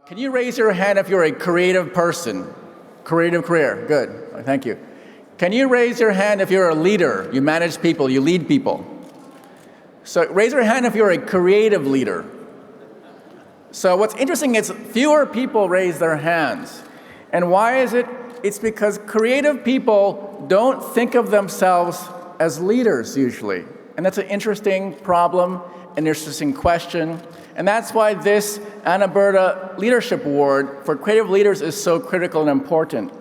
Can you raise your hand if you're a creative person? Creative career, good, thank you. Can you raise your hand if you're a leader? You manage people, you lead people. So raise your hand if you're a creative leader. So what's interesting is fewer people raise their hands. And why is it? It's because creative people don't think of themselves as leaders usually. And that's an interesting problem, an interesting question. And that's why this Anna Berta Leadership Award for creative leaders is so critical and important.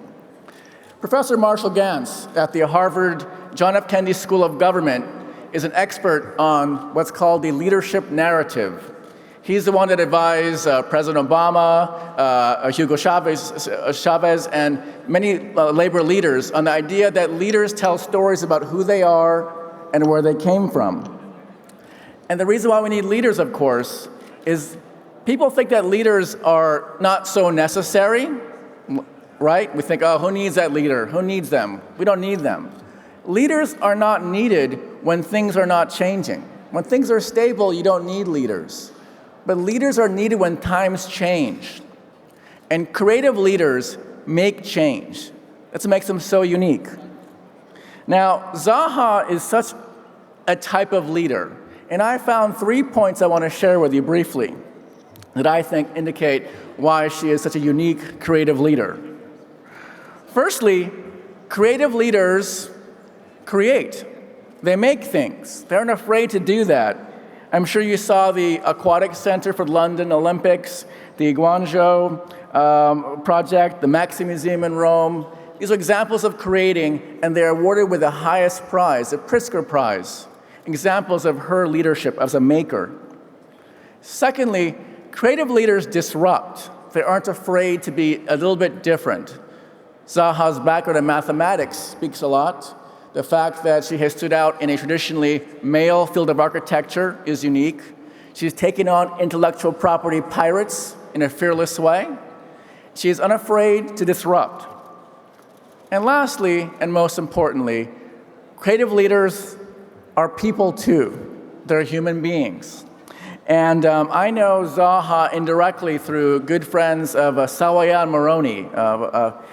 Professor Marshall Ganz at the Harvard John F. Kennedy School of Government is an expert on what's called the leadership narrative. He's the one that advised President Obama, Hugo Chavez, and many labor leaders on the idea that leaders tell stories about who they are and where they came from. And the reason why we need leaders, of course, is people think that leaders are not so necessary, right? We think, oh, who needs that leader? Who needs them? We don't need them. Leaders are not needed when things are not changing. When things are stable, you don't need leaders. But leaders are needed when times change. And creative leaders make change. That's what makes them so unique. Now, Zaha is such a type of leader. And I found 3 points I want to share with you briefly that I think indicate why she is such a unique creative leader. Firstly, creative leaders create. They make things. They aren't afraid to do that. I'm sure you saw the Aquatic Center for the London Olympics, the Guangzhou project, the Maxi Museum in Rome. These are examples of creating, and they're awarded with the highest prize, the Pritzker Prize. Examples of her leadership as a maker. Secondly, creative leaders disrupt. They aren't afraid to be a little bit different. Zaha's background in mathematics speaks a lot. The fact that she has stood out in a traditionally male field of architecture is unique. She's taken on intellectual property pirates in a fearless way. She is unafraid to disrupt. And lastly, and most importantly, creative leaders are people too. They're human beings. And I know Zaha indirectly through good friends of Sawaya and Moroni,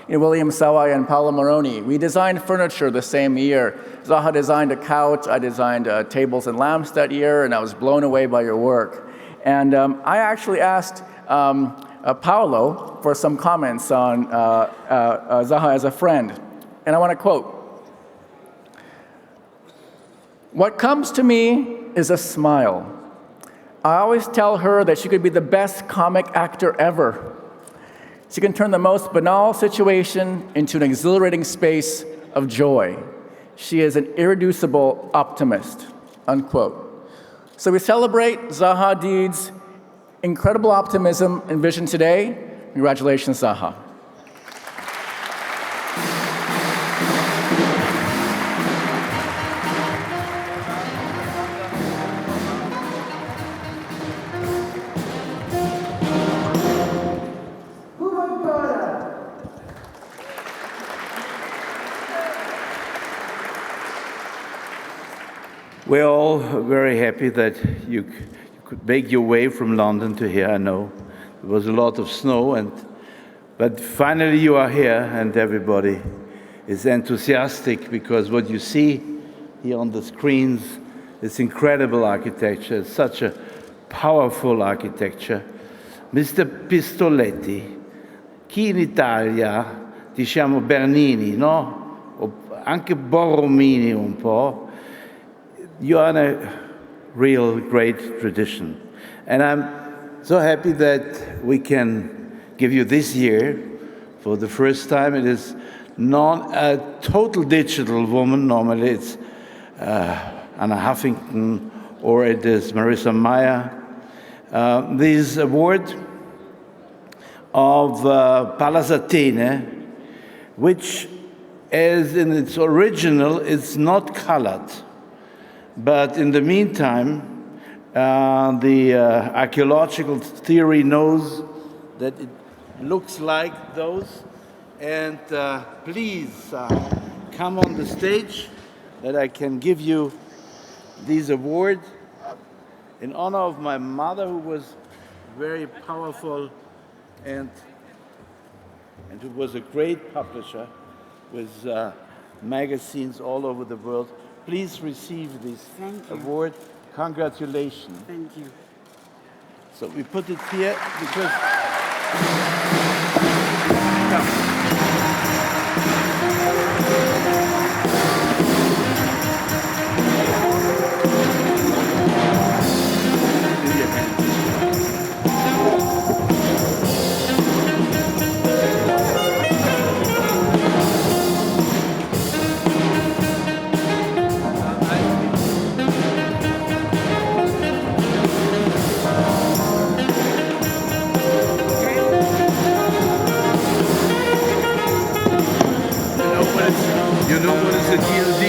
William Sawaya and Paolo Moroni. We designed furniture the same year. Zaha designed a couch, I designed tables and lamps that year, and I was blown away by your work. And I actually asked Paolo for some comments on Zaha as a friend. And I want to quote, "What comes to me is a smile. I always tell her that she could be the best comic actor ever. She can turn the most banal situation into an exhilarating space of joy. She is an irreducible optimist," unquote. So we celebrate Zaha Hadid's incredible optimism and vision today. Congratulations, Zaha. We're all very happy that you could make your way from London to here. I know there was a lot of snow, but finally you are here, and everybody is enthusiastic because what you see here on the screens is incredible architecture. It's such a powerful architecture. Mr. Pistoletti, chi in Italia diciamo Bernini, no? O anche Borromini un po'. You are in a real great tradition. And I'm so happy that we can give you this year, for the first time, it is not a total digital woman. Normally it's Anna Huffington or it is Marissa Mayer. This award of Pallas Athene, which as in its original is not colored. But in the meantime, the archaeological theory knows that it looks like those. And please come on the stage that I can give you these awards in honor of my mother, who was very powerful and who was a great publisher with magazines all over the world. Please receive this award. Congratulations. Thank you. So we put it here because... You know what is a DLD?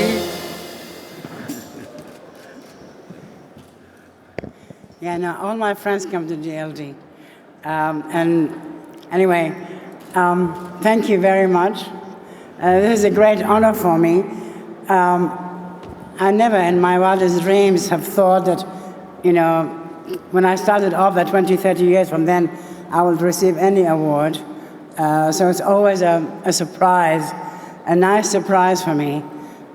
Yeah, no, all my friends come to GLD. And anyway, thank you very much. This is a great honor for me. I never in my wildest dreams have thought that, you know, when I started off that 20, 30 years from then, I would receive any award. So it's always a surprise, a nice surprise for me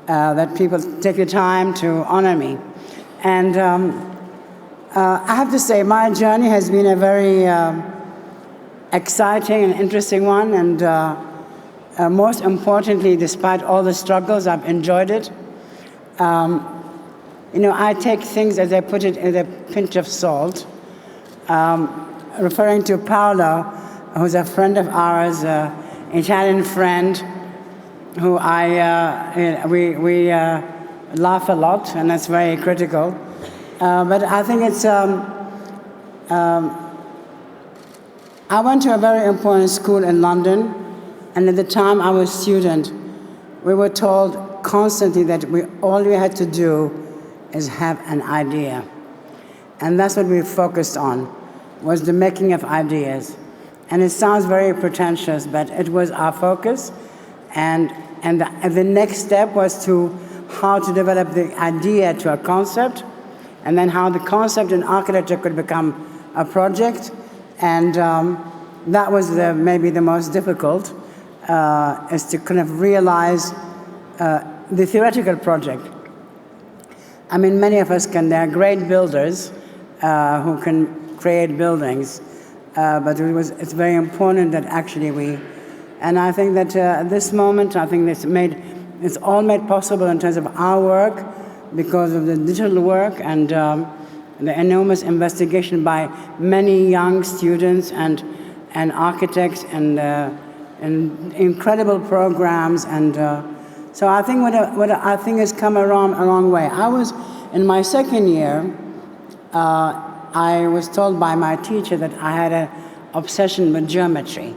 that people take the time to honor me. And I have to say, my journey has been a very exciting and interesting one, and most importantly, despite all the struggles, I've enjoyed it. You know, I take things, as I put it, with a pinch of salt. Referring to Paolo, who's a friend of ours, Italian friend, who we laugh a lot, and that's very critical. But I think it's, I went to a very important school in London, and at the time I was a student, we were told constantly that all we had to do is have an idea. And that's what we focused on, was the making of ideas. And it sounds very pretentious, but it was our focus. And the next step was how to develop the idea to a concept, and then how the concept in architecture could become a project. And that was maybe the most difficult, is to kind of realize the theoretical project. I mean, many of us they're great builders who can create buildings, but it's very important that actually and I think that at this moment, I think it's all made possible in terms of our work because of the digital work and the enormous investigation by many young students and architects and incredible programs. And so I think what I think has come a long way. I was, in my second year, I was told by my teacher that I had an obsession with geometry.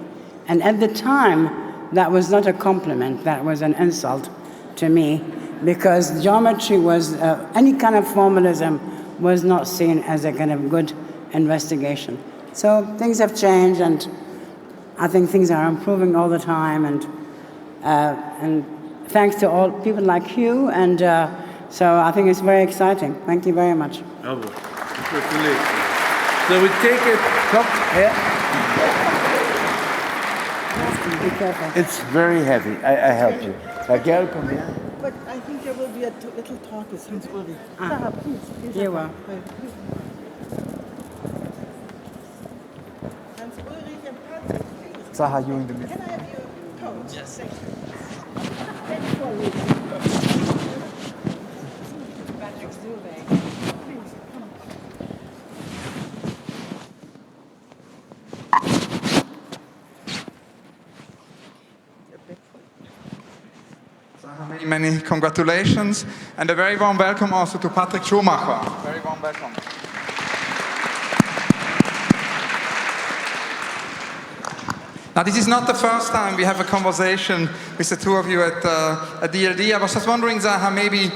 And at the time, that was not a compliment, that was an insult to me, because geometry was, any kind of formalism was not seen as a kind of good investigation. So things have changed, and I think things are improving all the time, and thanks to all people like you, and so I think it's very exciting. Thank you very much. Oh, so we take it, come here. Be careful. It's very heavy. I help you. Raquel, come here. But I think there will be a little talk with Hans Ulrich. Sarah, please. You will. Hans Ulrich and Patrick, please. Zaha, you in the middle. Can I have your coat? Yes. Thank you. Patrick Zouve. Please, come. Zaha, many congratulations, and a very warm welcome also to Patrick Schumacher. Very warm welcome. Now, this is not the first time we have a conversation with the two of you at DLD. I was just wondering, Zaha, maybe,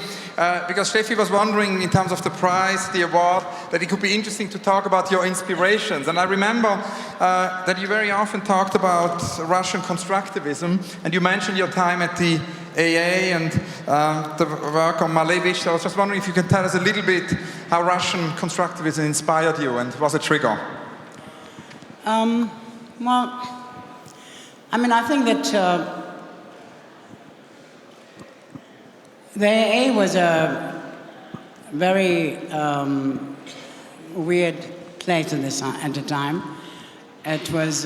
because Steffi was wondering in terms of the prize, the award, that it could be interesting to talk about your inspirations. And I remember that you very often talked about Russian constructivism, and you mentioned your time at the AA and the work on Malevich. So I was just wondering if you can tell us a little bit how Russian constructivism inspired you and was a trigger. Well, I mean, I think that the AA was a very weird place at the time. It was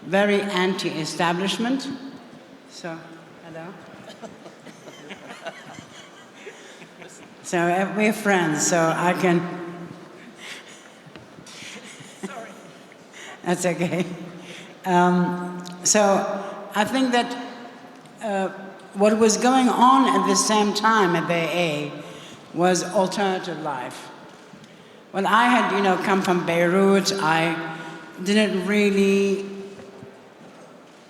very anti-establishment. So, hello. So we're friends, so I can. Sorry. That's okay. So I think that what was going on at the same time at the AA was alternative life. Well, I had, come from Beirut. I didn't really.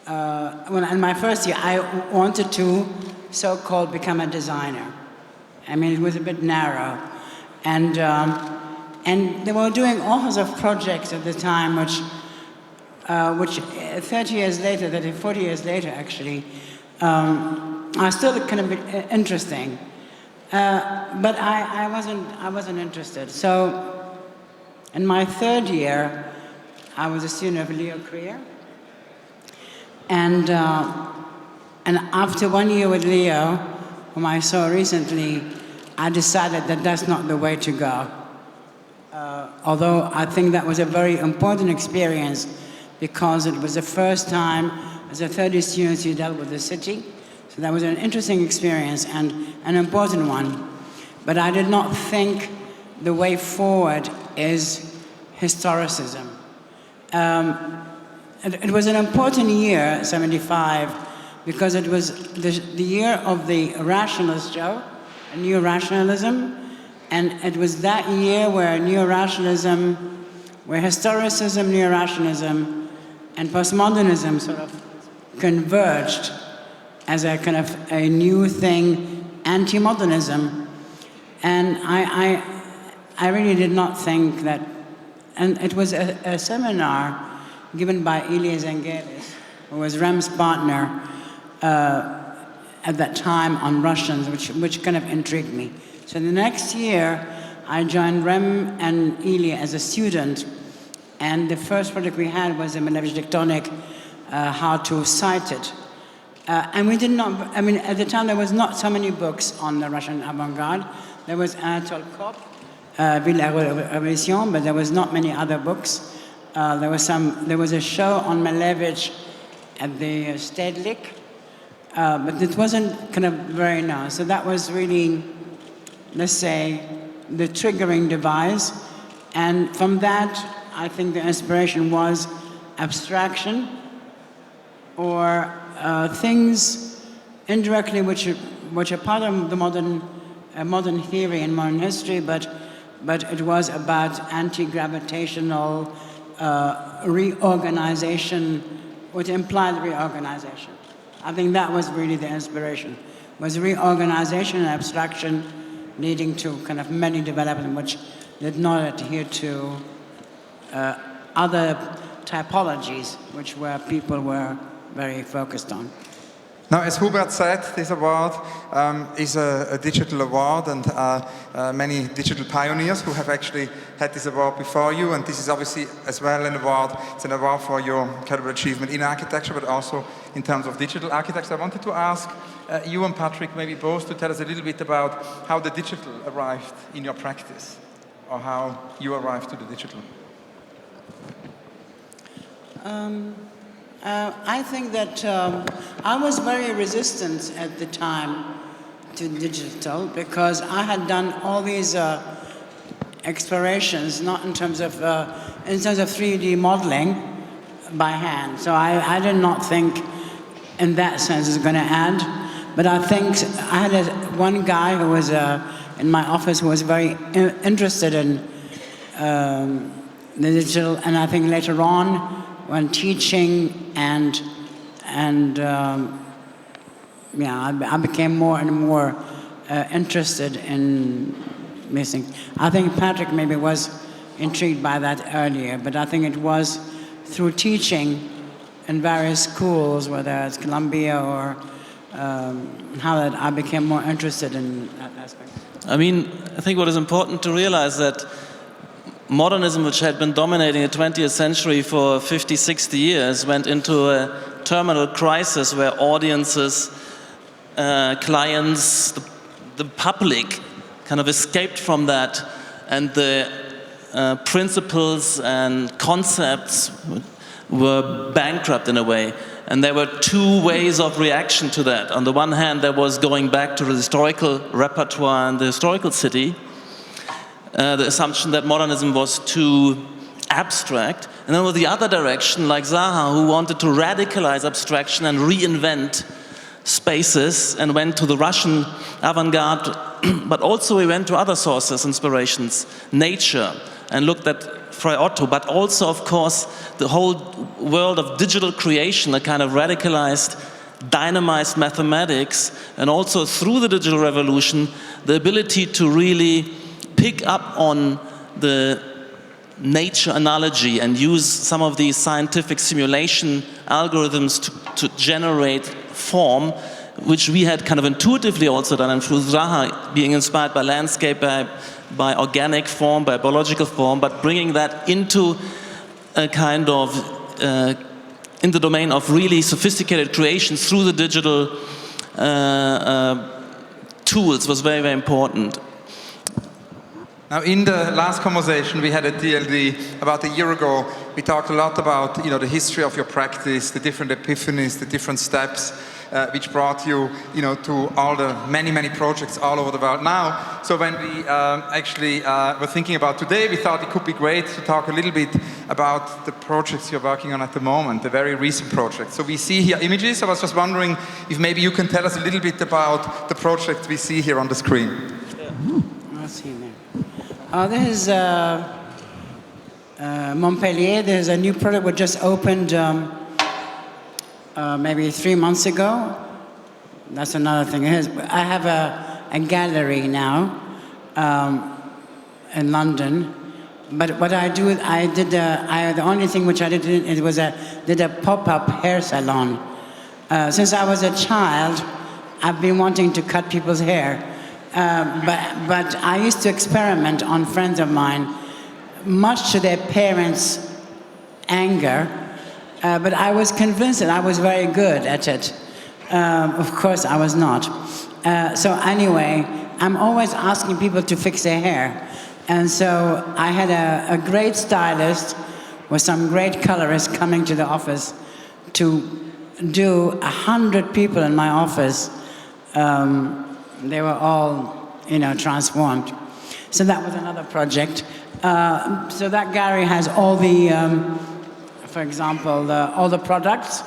In my first year, I wanted to so-called become a designer. I mean, it was a bit narrow, and they were doing all sorts of projects at the time, which 30 years later, 40 years later, actually, are still kind of interesting. But I wasn't interested. So, in my third year, I was a student of Leo Krier, and after 1 year with Leo, whom I saw recently, I decided that that's not the way to go. Although I think that was a very important experience because it was the first time as a 30 students you dealt with the city. So that was an interesting experience and an important one. But I did not think the way forward is historicism. It was an important year, 75, because it was the year of the rationalist show, a new rationalism, and it was that year where neo-rationalism, where historicism, neo-rationalism, and postmodernism sort of converged as a kind of a new thing, anti-modernism. And I really did not think that, and it was a seminar given by Elia Zengelis, who was Rem's partner, at that time on Russians, which kind of intrigued me. So the next year, I joined Rem and Elia as a student, and the first project we had was a Malevich Tectonic, how to cite it. And we did not, I mean, at the time there was not so many books on the Russian avant-garde. There was Anatole Kopp, Ville la Révolution, but there was not many other books. There was a show on Malevich at the Stedelijk, but it wasn't kind of very known. So that was really, let's say, the triggering device. And from that, I think the inspiration was abstraction or things indirectly which are part of the modern theory and modern history, but it was about anti-gravitational reorganization, which implied reorganization. I think that was really the inspiration, was reorganization and abstraction leading to kind of many developments which did not adhere to other typologies which people were very focused on. Now, as Hubert said, this award is a digital award, and many digital pioneers who have actually had this award before you, and this is obviously as well an award. It's an award for your incredible achievement in architecture, but also in terms of digital architecture. I wanted to ask you and Patrick maybe both to tell us a little bit about how the digital arrived in your practice, or how you arrived to the digital. I think that I was very resistant at the time to digital because I had done all these explorations, not in terms of 3D modeling by hand. So I did not think in that sense it's going to add. But I think I had one guy who was in my office who was very interested in the digital, and I think later on, when teaching I became more and more interested in missing. I think Patrick maybe was intrigued by that earlier, but I think it was through teaching in various schools, whether it's Columbia or how that I became more interested in that aspect. I mean, I think what is important to realize that modernism, which had been dominating the 20th century for 50, 60 years, went into a terminal crisis where audiences, clients, the public kind of escaped from that, and the principles and concepts were bankrupt in a way. And there were two ways of reaction to that. On the one hand, there was going back to the historical repertoire and the historical city, the assumption that modernism was too abstract. And then with the other direction, like Zaha, who wanted to radicalize abstraction and reinvent spaces, and went to the Russian avant-garde, but also we went to other sources, inspirations, nature, and looked at Frei Otto, but also, of course, the whole world of digital creation, a kind of radicalized, dynamized mathematics, and also through the digital revolution, the ability to really pick up on the nature analogy and use some of these scientific simulation algorithms to generate form, which we had kind of intuitively also done, and through Zaha being inspired by landscape, by organic form, by biological form, but bringing that into a kind of, in the domain of really sophisticated creations through the digital tools was very, very important. Now, in the last conversation we had at DLD about a year ago, we talked a lot about the history of your practice, the different epiphanies, the different steps, which brought you, to all the many projects all over the world now. So when we actually were thinking about today, we thought it could be great to talk a little bit about the projects you're working on at the moment, the very recent projects. So we see here images. I was just wondering if maybe you can tell us a little bit about the project we see here on the screen. I'll see you there. This is Montpellier. There's a new product we just opened maybe 3 months ago. That's another thing. I have a gallery now in London. But what I do, the only thing which I did, it was did a pop-up hair salon. Since I was a child, I've been wanting to cut people's hair. But I used to experiment on friends of mine, much to their parents' anger. But I was convinced that I was very good at it. Of course, I was not. So anyway, I'm always asking people to fix their hair. And so I had a great stylist with some great colorists coming to the office to do 100 people in my office. They were all, transformed. So that was another project. So that gallery has all the, for example, all the products.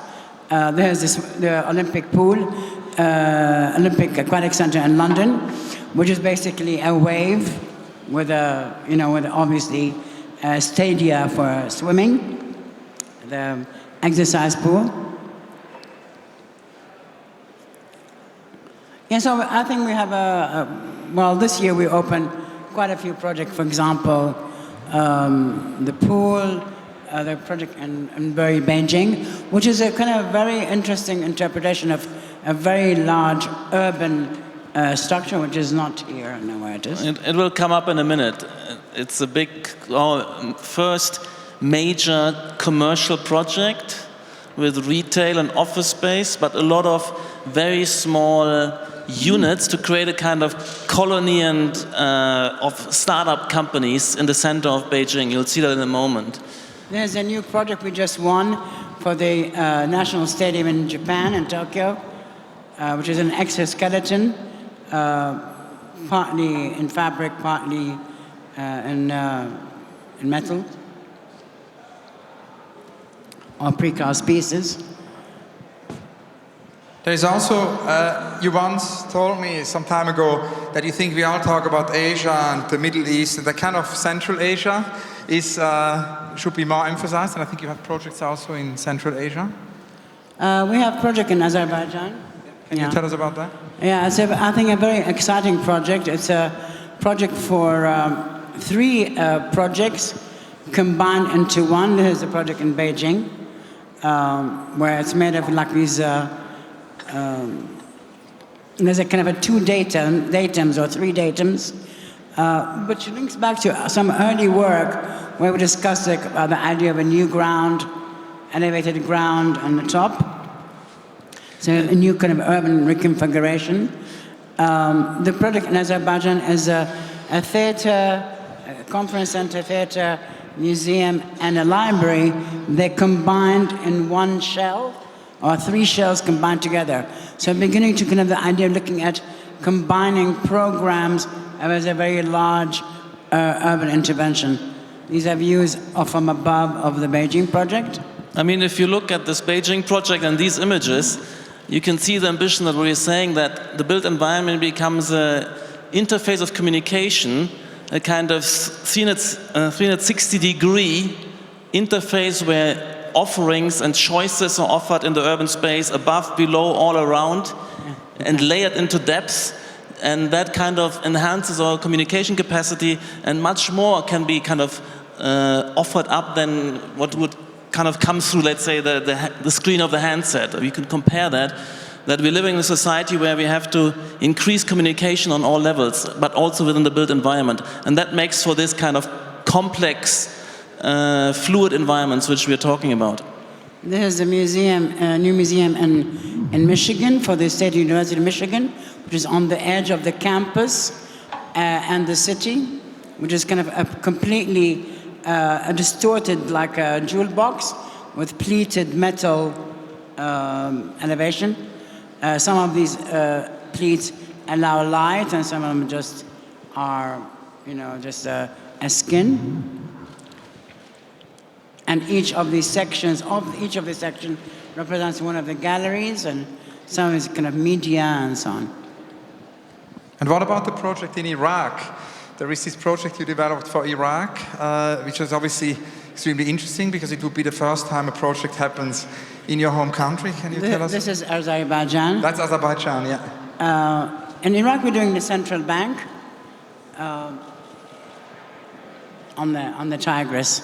There's the Olympic pool, Olympic Aquatic Center in London, which is basically a wave with with obviously a stadia for swimming, the exercise pool. Yeah, so I think we have this year we opened quite a few projects. For example, the pool, the project in Beijing, which is a kind of very interesting interpretation of a very large urban structure, which is not here. I know where it is. It will come up in a minute. It's a big, first major commercial project with retail and office space, but a lot of very small units to create a kind of colony and of startup companies in the center of Beijing. You'll see that in a moment. There's a new project we just won for the National Stadium in Japan, in Tokyo, which is an exoskeleton, partly in fabric, partly in metal, or precast pieces. There's also, you once told me some time ago that you think we all talk about Asia and the Middle East, and the kind of Central Asia should be more emphasized, and I think you have projects also in Central Asia. We have project in Azerbaijan. Can you tell us about that? Yeah, it's I think a very exciting project. It's a project for 3 projects combined into one. There's a project in Beijing, where it's made of like these, there's a kind of a 2 datums or 3 datums which links back to some early work where we discussed the idea of a new ground, elevated ground on the top. So a new kind of urban reconfiguration. The project in Azerbaijan is a theater, a conference center, theater, museum, and a library. They're combined in one shell, or 3 shells combined together. So beginning to kind of the idea of looking at combining programs as a very large urban intervention. These are views from above of the Beijing project. I mean, if you look at this Beijing project and these images, you can see the ambition that we're saying that the built environment becomes an interface of communication, a kind of 360-degree interface where offerings and choices are offered in the urban space, above, below, all around, and layered into depth. And that kind of enhances our communication capacity, and much more can be kind of offered up than what would kind of come through, let's say, the screen of the handset. We can compare that we're living in a society where we have to increase communication on all levels, but also within the built environment. And that makes for this kind of complex, fluid environments which we're talking about. There's a museum, a new museum in Michigan for the State University of Michigan, which is on the edge of the campus and the city, which is kind of a completely distorted, like a jewel box with pleated metal elevation. Some of these pleats allow light, and some of them just are, just a skin. And each of these sections represents one of the galleries, and some is kind of media and so on. And what about the project in Iraq? There is this project you developed for Iraq, which is obviously extremely interesting because it would be the first time a project happens in your home country. Can you tell us? This is Azerbaijan. That's Azerbaijan, yeah. In Iraq, we're doing the central bank on the Tigris.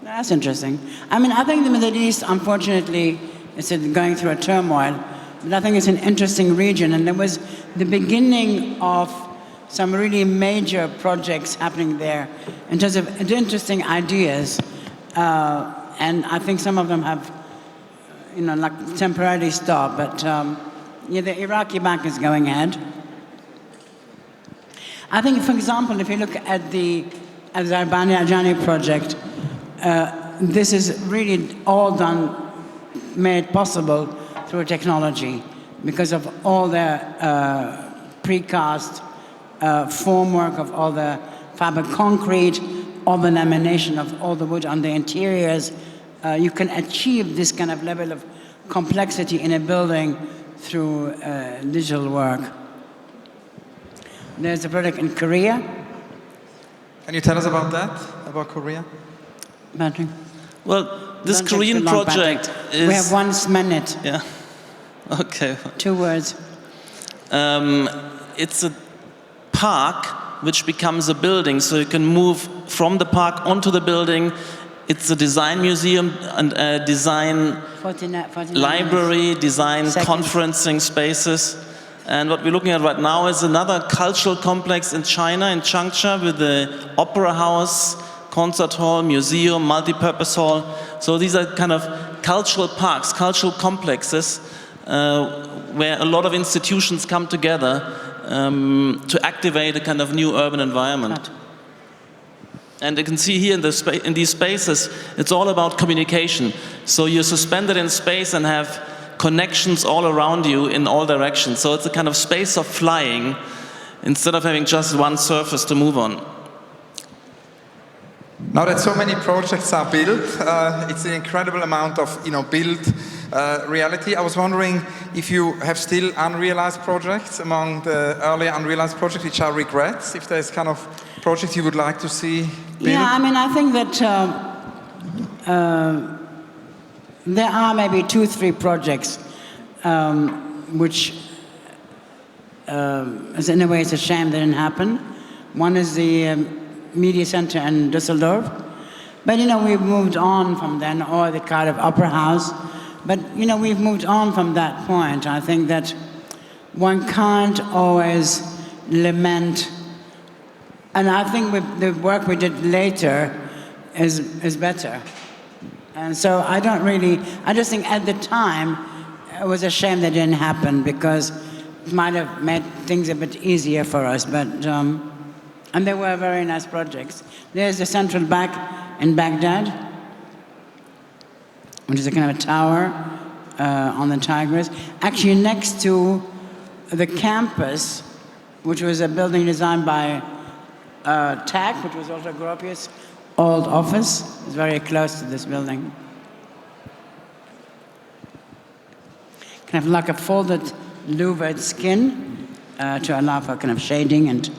That's interesting. I mean, I think the Middle East, unfortunately, is going through a turmoil, but I think it's an interesting region, and there was the beginning of some really major projects happening there in terms of interesting ideas, and I think some of them have, like temporarily stopped, but the Iraqi bank is going ahead. I think, for example, if you look at the Azerbaijani project, this is really all made possible through technology because of all the precast formwork of all the fabric concrete, all the lamination of all the wood on the interiors. You can achieve this kind of level of complexity in a building through digital work. There's a project in Korea. Can you tell us about that, about Korea? Patrick? Well, this Don't Korean take too long, project Patrick. is... We have 1 minute. Yeah. Okay. 2 words. It's a park which becomes a building, so you can move from the park onto the building. It's a design museum and a design 49 library, design Seconds. conferencing spaces. And what we're looking at right now is another cultural complex in China, in Changsha, with the opera house, concert hall, museum, multi-purpose hall. So these are kind of cultural parks, cultural complexes, where a lot of institutions come together to activate a kind of new urban environment. And you can see here in these spaces, it's all about communication. So you're suspended in space and have connections all around you in all directions. So it's a kind of space of flying instead of having just one surface to move on. Now that so many projects are built, it's an incredible amount of built reality. I was wondering if you have still unrealized projects among the earlier unrealized projects, which are regrets, if there's kind of projects you would like to see built? Yeah, I mean, I think that there are maybe 2-3 projects which, in a way, it's a shame they didn't happen. One is the Media Center in Düsseldorf. But, we've moved on from then, or the Cardiff Opera House. But, we've moved on from that point. I think that one can't always lament. And I think the work we did later is better. And so I just think at the time, it was a shame that didn't happen because it might have made things a bit easier for us. But, and they were very nice projects. There's the Central Bank in Baghdad, which is a kind of a tower on the Tigris. Actually next to the campus, which was a building designed by TAC, which was also Gropius' old office. It's very close to this building. Kind of like a folded louvered skin to allow for kind of shading. And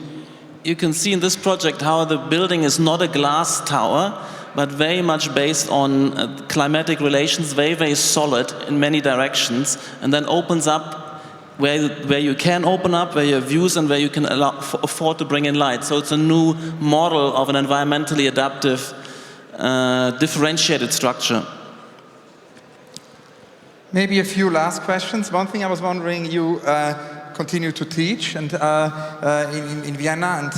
you can see in this project how the building is not a glass tower, but very much based on climatic relations, very, very solid in many directions, and then opens up where you can open up, where you have views and where you can afford to bring in light. So it's a new model of an environmentally adaptive, differentiated structure. Maybe a few last questions. One thing I was wondering, you continue to teach and in Vienna, and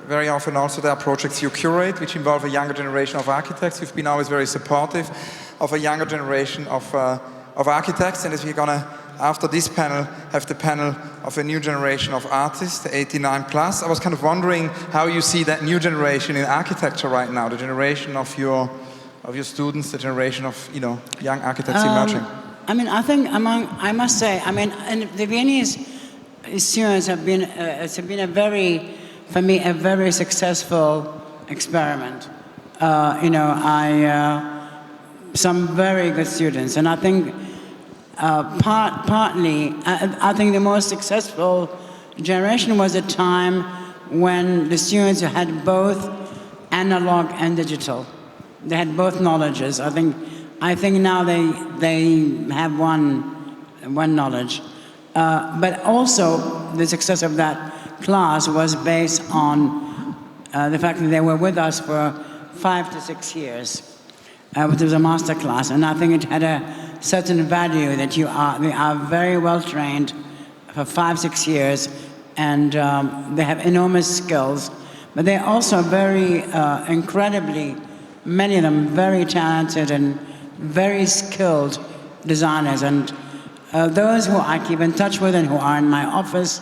very often also there are projects you curate which involve a younger generation of architects. You've been always very supportive of a younger generation of architects, and as we're gonna, after this panel, have the panel of a new generation of artists, the 89 plus. I was kind of wondering how you see that new generation in architecture right now, the generation of your students, the generation of young architects emerging. I mean, I think I must say, I mean, and the Viennese students have been, it's been a very, for me, a very successful experiment. Some very good students, and I think partly, I think the most successful generation was a time when the students had both analog and digital. They had both knowledges. I think now they have one knowledge. But also the success of that class was based on the fact that they were with us for 5 to 6 years. It was a master class, and I think it had a certain value that they are very well trained for 5, 6 years, and they have enormous skills. But they're also very incredibly, many of them very talented and very skilled designers, and those who I keep in touch with and who are in my office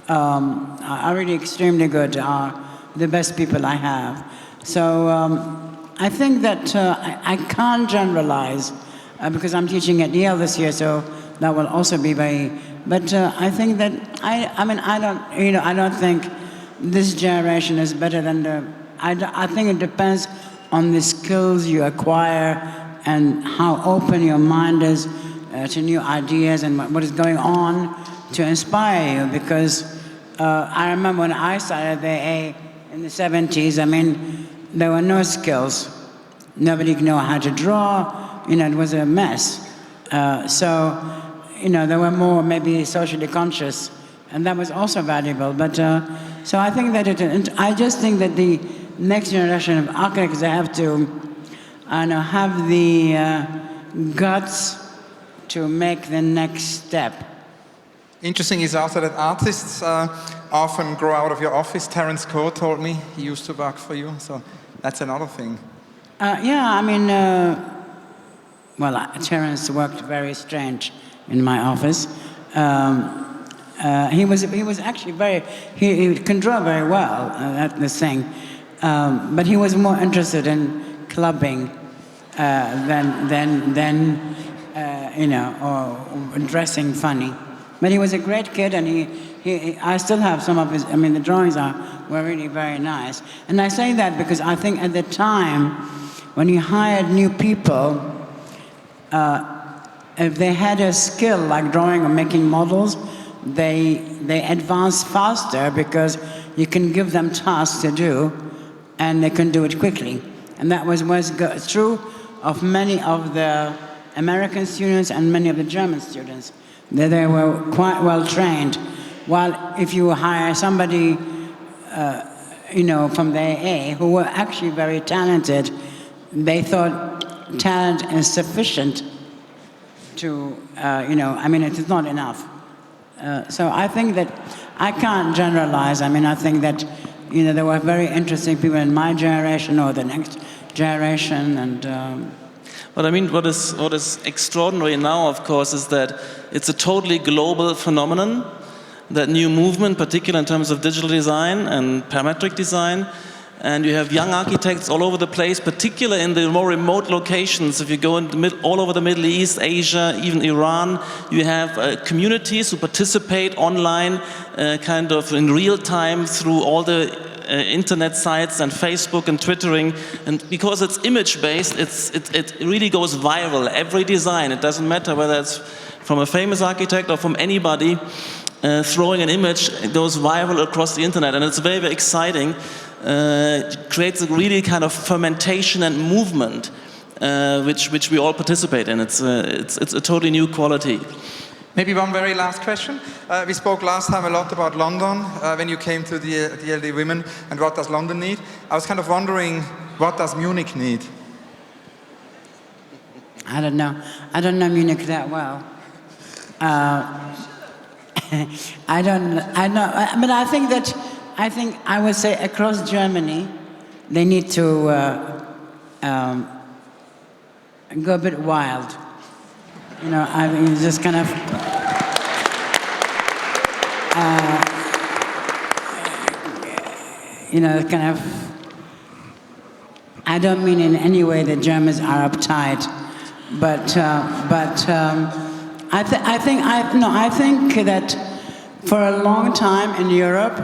are really extremely good, are the best people I have. So I think that I can't generalize because I'm teaching at Yale this year, so that will also be very, but I think that, I don't think this generation is better than I think it depends on the skills you acquire and how open your mind is to new ideas and what is going on to inspire you. Because I remember when I started the AA in the 70s, I mean, there were no skills. Nobody knew how to draw. It was a mess. There were more maybe socially conscious, and that was also valuable. But so I think that I just think that the next generation of architects, they have to have the guts to make the next step. Interesting is also that artists often grow out of your office. Terence Coe told me he used to work for you, so that's another thing. Terence worked very strange in my office. He was actually he can draw very well, at this thing, but he was more interested in clubbing than or dressing funny. But he was a great kid, and I still have some of his, the drawings were really very nice. And I say that because I think at the time, when you hired new people, if they had a skill like drawing or making models, they advance faster because you can give them tasks to do, and they can do it quickly. And that was true of many of the American students and many of the German students. They were quite well trained. While if you hire somebody, from the AA who were actually very talented, they thought talent is sufficient to, it is not enough. So I think that I can't generalize. I mean, I think that, there were very interesting people in my generation or the next generation, and But I mean, what is extraordinary now, of course, is that it's a totally global phenomenon. That new movement, particularly in terms of digital design and parametric design, and you have young architects all over the place, particularly in the more remote locations. If you go all over the Middle East, Asia, even Iran, you have communities who participate online, kind of in real time through all the internet sites and Facebook and Twittering, and because it's image-based, it really goes viral. Every design, it doesn't matter whether it's from a famous architect or from anybody, throwing an image, it goes viral across the internet, and it's very, very exciting. It creates a really kind of fermentation and movement, which we all participate in. It's a totally new quality. Maybe one very last question. We spoke last time a lot about London when you came to the DLD Women, and what does London need? I was kind of wondering, what does Munich need? I don't know. I don't know Munich that well. But I think I would say across Germany, they need to go a bit wild. I mean, just kind of I don't mean in any way that Germans are uptight, but I think that for a long time in Europe,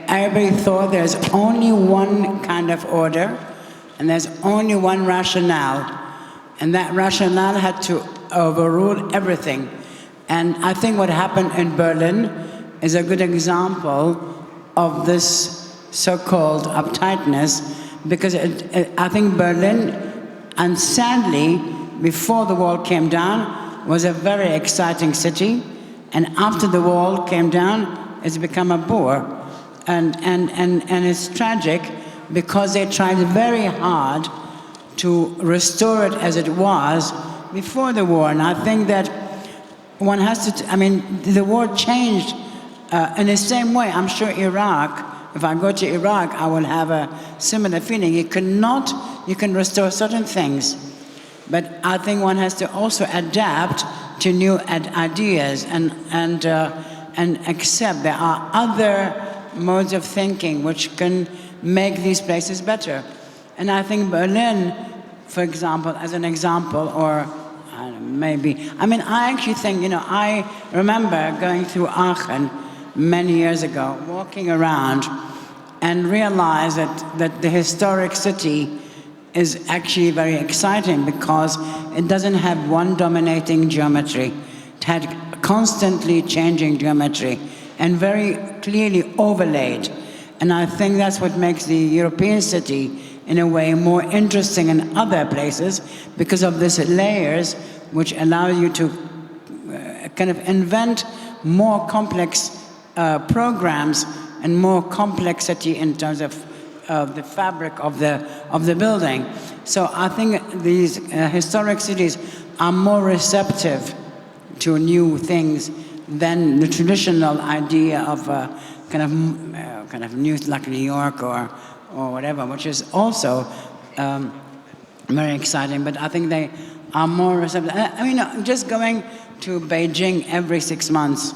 everybody thought there's only one kind of order, and there's only one rationale, and that rationale had to overrule everything. And I think what happened in Berlin is a good example of this so-called uptightness, because I think Berlin, and sadly, before the wall came down, was a very exciting city, and after the wall came down, it's become a bore. And it's tragic because they tried very hard to restore it as it was before the war. And I think that one has to, the war changed in the same way. I'm sure Iraq, if I go to Iraq, I will have a similar feeling. You can restore certain things, but I think one has to also adapt to new ideas and accept there are other modes of thinking which can make these places better. And I think Berlin, for example, as an example, or I actually think, I remember going through Aachen many years ago, walking around and realized that the historic city is actually very exciting because it doesn't have one dominating geometry. It had constantly changing geometry and very clearly overlaid. And I think that's what makes the European city, in a way, more interesting in other places because of these layers which allow you to kind of invent more complex programs and more complexity in terms of the fabric of the building. So I think these historic cities are more receptive to new things than the traditional idea of kind of new, like New York or whatever, which is also very exciting. But I think they are more receptive. Just going to Beijing every 6 months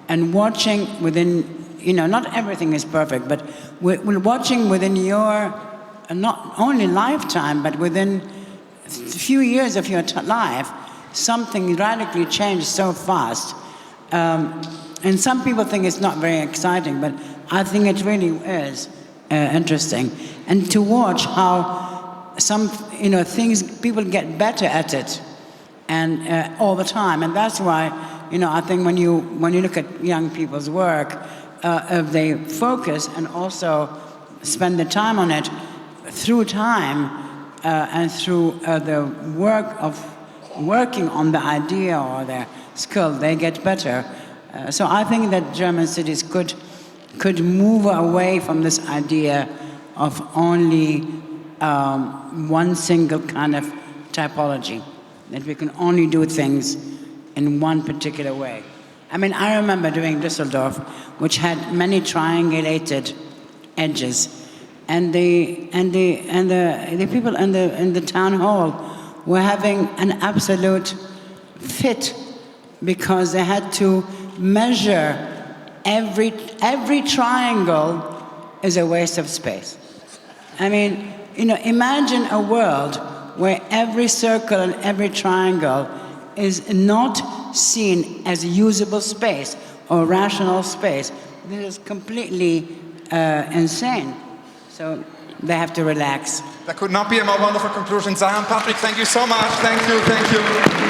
and watching within, not everything is perfect, but we're watching within your, not only lifetime, but within a few years of your life, something radically changed so fast. And some people think it's not very exciting, but I think it really is interesting. And to watch how some, things, people get better at it, and all the time. And that's why, I think when you look at young people's work, if they focus and also spend the time on it, through time and through the work of working on the idea or their skill, they get better. So I think that German cities could move away from this idea of only one single kind of typology, that we can only do things in one particular way. I mean, I remember doing Düsseldorf, which had many triangulated edges, and the people in the town hall were having an absolute fit because they had to measure every triangle is a waste of space. I mean, imagine a world where every circle and every triangle is not seen as usable space or rational space. This is completely insane. So they have to relax. That could not be a more wonderful conclusion. Zaha and Patrick, thank you so much. Thank you, thank you.